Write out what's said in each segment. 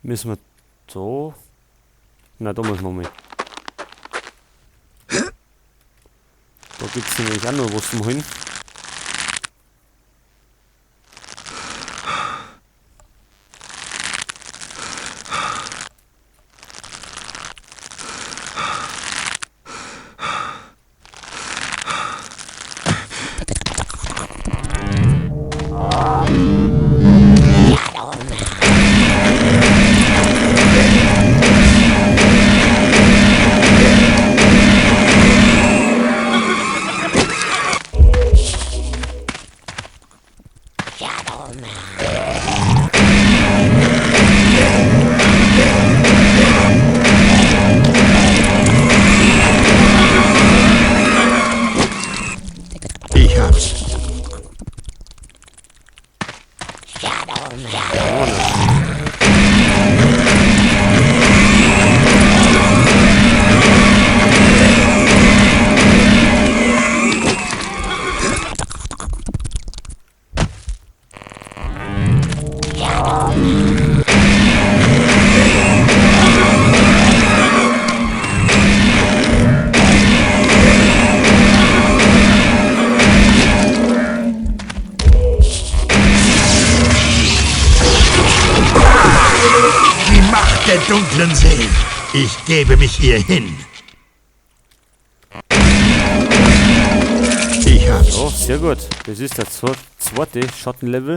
Müssen wir so... Na, da müssen wir mal. Da gibt es nämlich auch noch was zum Holen. Ich hab's. Die Macht der dunklen Seelen. Ich gebe mich ihr hin. Ich hab's. Oh, sehr gut. Das ist der zweite Schattenlevel.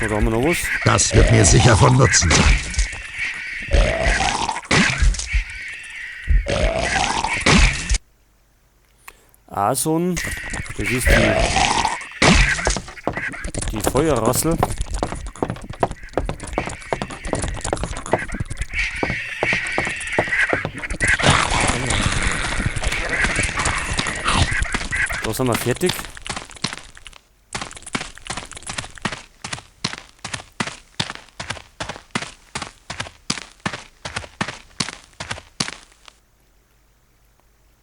So, da haben wir noch was. Das wird mir sicher von Nutzen sein. Ason, das ist die Feuerrassel. Da sind wir fertig.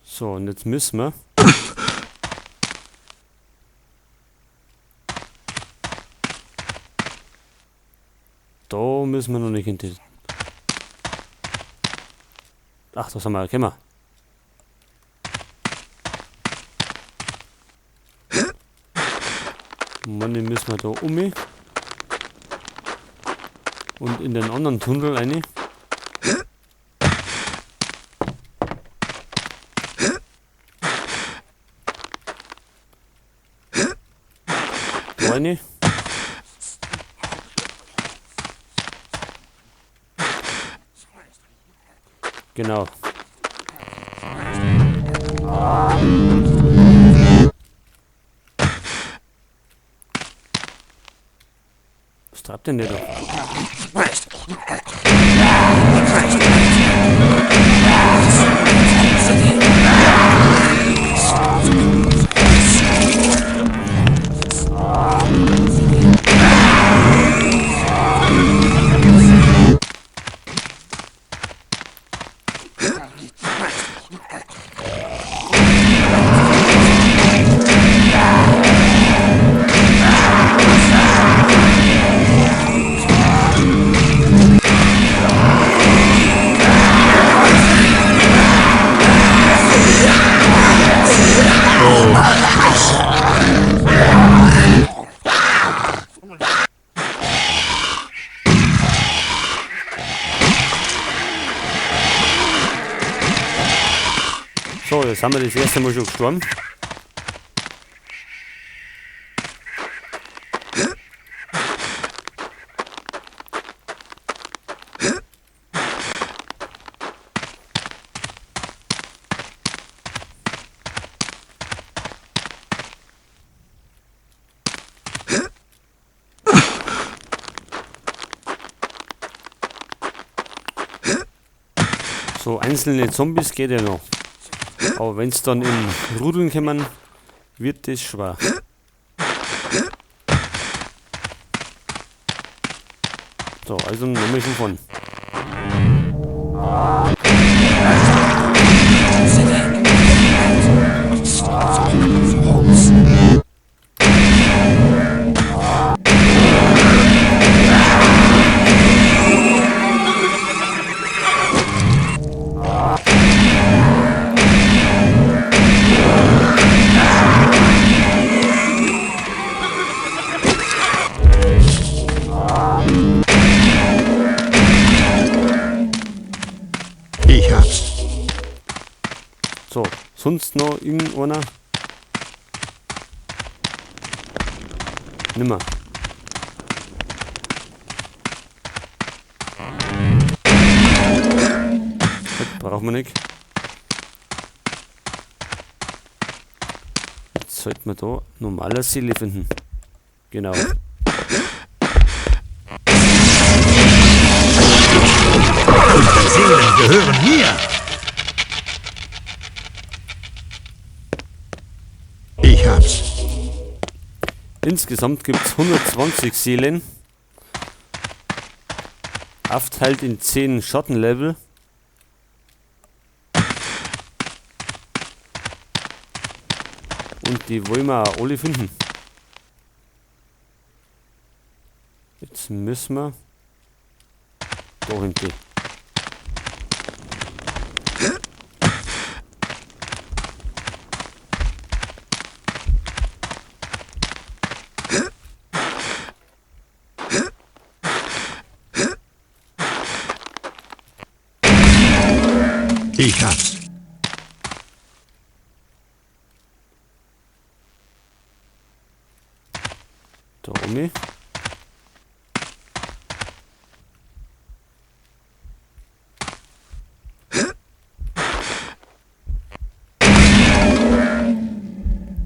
So, und jetzt müssen wir da müssen wir noch nicht in die... Ach, da sind wir, gehen wir. Mann, den müssen wir da um und in den anderen Tunnel rein. Da rein. Genau. Was treibt denn der da? So, jetzt haben wir das erste Mal schon gestorben. So, einzelne Zombies geht ja noch. Aber wenn es dann in Rudeln kommen, wird das schwer. So, also nochmal von vorn. Ich hab's. So, sonst noch irgendeiner? Nimmer. Das brauchen wir nicht. Jetzt sollten wir da normale Seele finden. Genau. Die Seelen gehören mir. Ich hab's. Insgesamt gibt es 120 Seelen. Aufteilt in 10 Schattenlevel. Und die wollen wir auch alle finden. Jetzt müssen wir da hinten. Ich hab's. Da oben.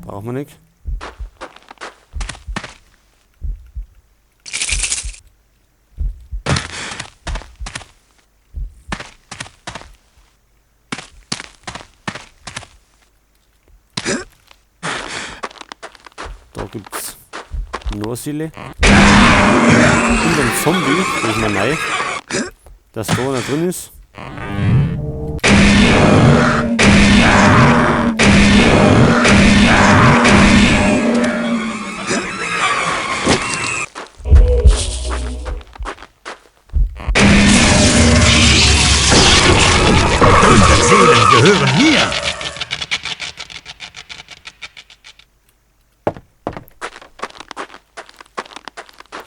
Brauchen wir nicht. Da gibt's nur Seele. Und ein Zombie, das ist mal neu, dass da einer drin ist. Die Seelen gehören mir.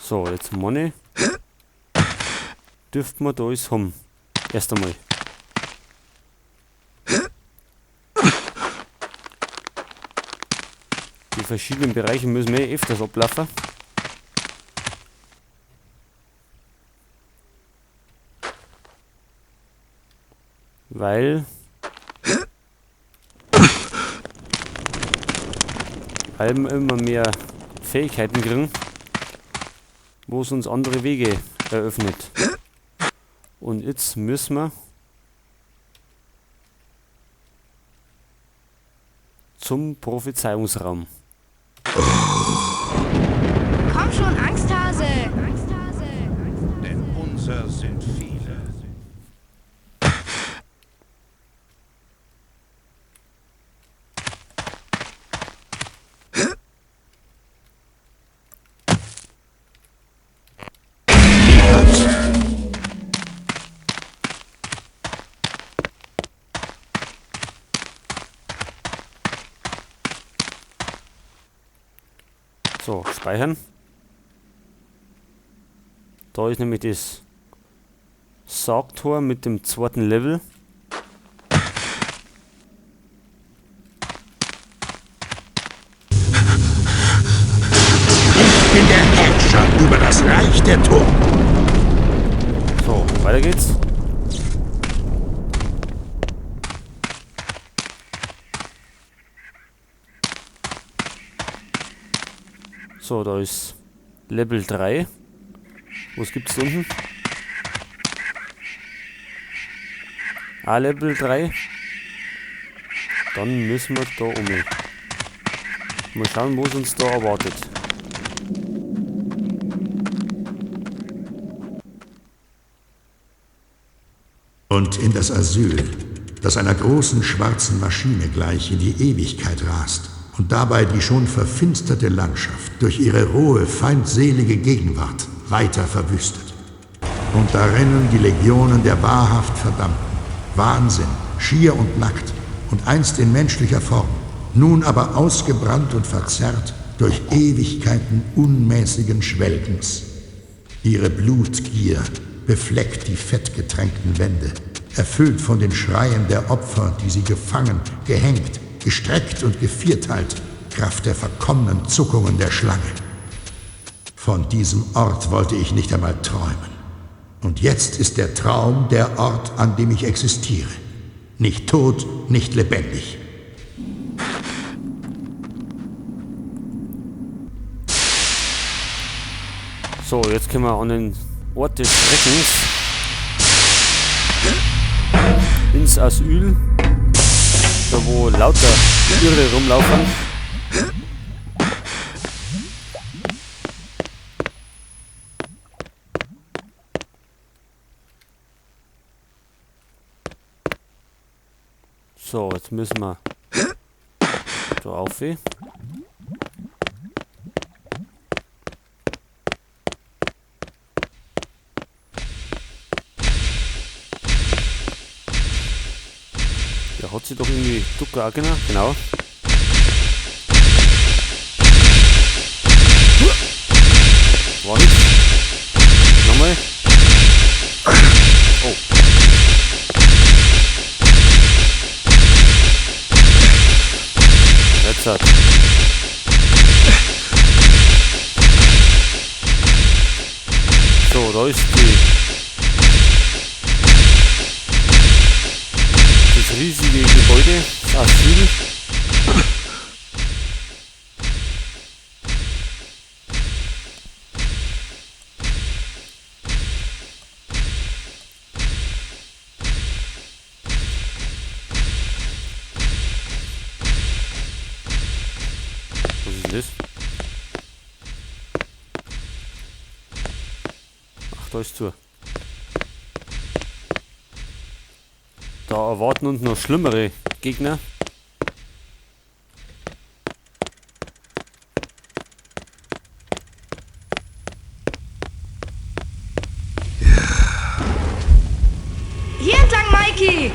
So, jetzt Money. Dürften wir da alles haben. Erst einmal. Die verschiedenen Bereiche müssen wir öfters ablaufen. Weil wir immer mehr Fähigkeiten kriegen, wo es uns andere Wege eröffnet. Und jetzt müssen wir zum Prophezeiungsraum. Komm schon, Angsthase! Denn unser sind viele. So, speichern. Da ist nämlich das Sargtor mit dem zweiten Level. So, weiter geht's. So, da ist Level 3. Was gibt's da unten? Ah, Level 3. Dann müssen wir da um. Mal schauen, was uns da erwartet. Und in das Asyl, das einer großen schwarzen Maschine gleich in die Ewigkeit rast und dabei die schon verfinsterte Landschaft durch ihre rohe, feindselige Gegenwart weiter verwüstet. Und darin die Legionen der wahrhaft Verdammten, Wahnsinn, schier und nackt und einst in menschlicher Form, nun aber ausgebrannt und verzerrt durch Ewigkeiten unmäßigen Schwelgens. Ihre Blutgier befleckt die fettgetränkten Wände, erfüllt von den Schreien der Opfer, die sie gefangen, gehängt, gestreckt und gevierteilt, Kraft der verkommenen Zuckungen der Schlange. Von diesem Ort wollte ich nicht einmal träumen. Und jetzt ist der Traum der Ort, an dem ich existiere. Nicht tot, nicht lebendig. So, jetzt können wir an den Ort des Schreckens ins Asyl, da wo lauter Irre rumlaufen. So, jetzt müssen wir da auf. Der hat sich doch irgendwie Ducker auch genau. War nicht. Nochmal. Oh. Jetzt hat. So, da ist das riesige Gebäude, das Asyl. Was ist das? Ach, da ist zu. Da erwarten uns noch schlimmere Gegner. Hier entlang, Mikey!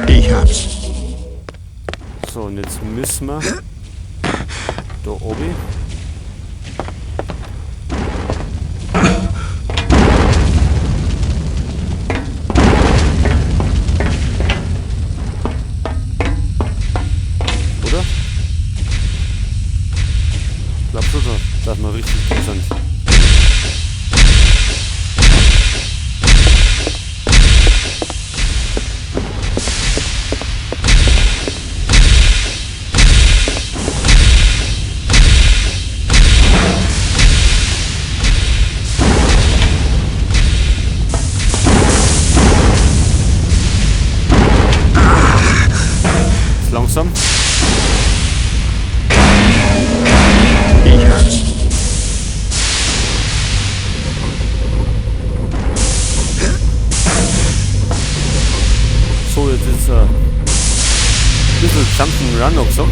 Ich hab's. So, und jetzt müssen wir da oben. Oder? Glaubst du da, dass wir richtig da sind? Langsam. Ich hab's. So, jetzt ist ein bisschen Jump'n'Run noch gesagt.